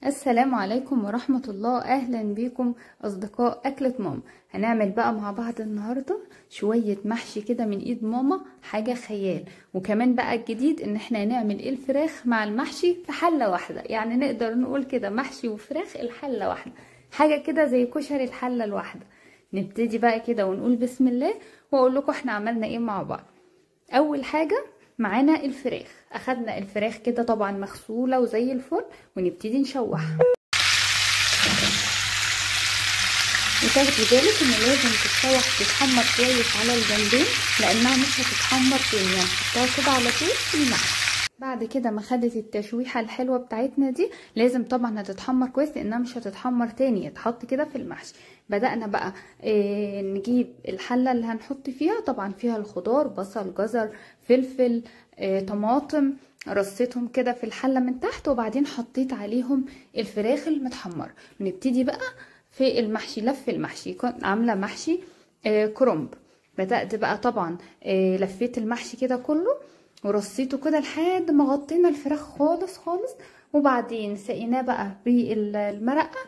السلام عليكم ورحمة الله. اهلا بيكم اصدقاء اكلة ماما. هنعمل بقى مع بعض النهاردة شوية محشي كده من ايد ماما، حاجة خيال. وكمان بقى الجديد ان احنا هنعمل الفراخ مع المحشي في حلة واحدة، يعني نقدر نقول كده محشي وفراخ الحلة واحدة، حاجة كده زي كشري الحلة الواحدة. نبتدي بقى كده ونقول بسم الله واقول لكم احنا عملنا ايه مع بعض. اول حاجة معانا الفراخ، اخدنا الفراخ كده طبعا مغسولة وزي الفل، ونبتدي نشوحها. وتاخدي بالك ان لازم تتحمر كويس على الجنبين، لانها مش هتتحمر تاني، يعني نحطها كده على طول في المحشي. بعد كده ما خدت التشويحه الحلوه بتاعتنا دي، لازم طبعا هتتحمر كويس لانها مش هتتحمر تاني، هتحط كده في المحشي. بدأنا بقى نجيب الحله اللي هنحط فيها، طبعا فيها الخضار، بصل، جزر، فلفل، طماطم، رصيتهم كده في الحله من تحت، وبعدين حطيت عليهم الفراخ المتحمره. ونبتدي بقى في المحشي. لف المحشي كنت عامله محشي كرنب. بدأت بقى طبعا لفيت المحشي كده كله ورصيته كده لحد ما غطينا الفراخ خالص خالص، وبعدين سقيناه بقى بالمرقه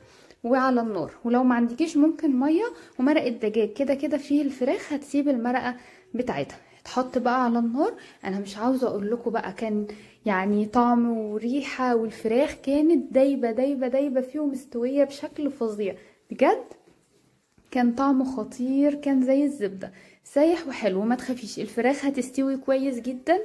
وعلى النار. ولو ما عندكيش ممكن ميه ومرقه دجاج، كده كده فيه الفراخ هتسيب المرقه بتاعتها، تحط بقى على النار. انا مش عاوزه اقول لكم بقى كان يعني طعم وريحه، والفراخ كانت دايبه دايبه دايبه فيه ومستويه بشكل فظيع بجد. كان طعمه خطير، كان زي الزبده، سايح وحلو. ما تخافيش، الفراخ هتستوي كويس جدا،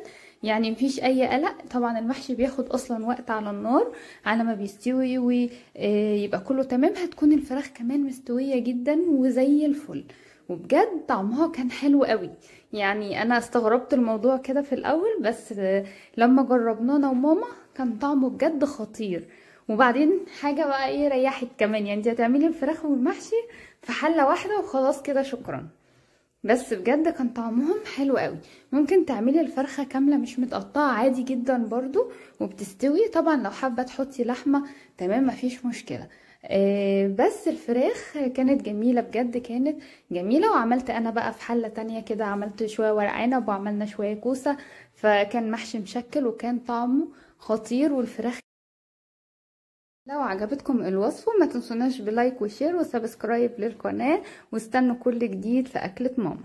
يعني مفيش اي قلق. طبعا المحشي بياخد اصلا وقت على النار على ما بيستوي ويبقى كله تمام. هتكون الفراخ كمان مستويه جدا وزي الفل، وبجد طعمها كان حلو قوي. يعني انا استغربت الموضوع كده في الاول، بس لما جربناه انا وماما كان طعمه بجد خطير. وبعدين حاجه بقى ايه ريحت كمان، يعني انت هتعملي الفراخ والمحشي في حله واحده وخلاص كده شكرا. بس بجد كان طعمهم حلو قوي. ممكن تعملي الفرخه كامله مش متقطعه عادي جدا برضو وبتستوي. طبعا لو حابه تحطي لحمه تمام مفيش مشكله. بس الفراخ كانت جميله بجد، كانت جميله. وعملت انا بقى في حله تانية كده، عملت شويه ورق عنب وعملنا شويه كوسه، فكان محشي مشكل وكان طعمه خطير. والفراخ لو عجبتكم الوصفة ما تنسوناش بلايك وشير وسبسكرايب للقناة، واستنوا كل جديد في أكلة ماما.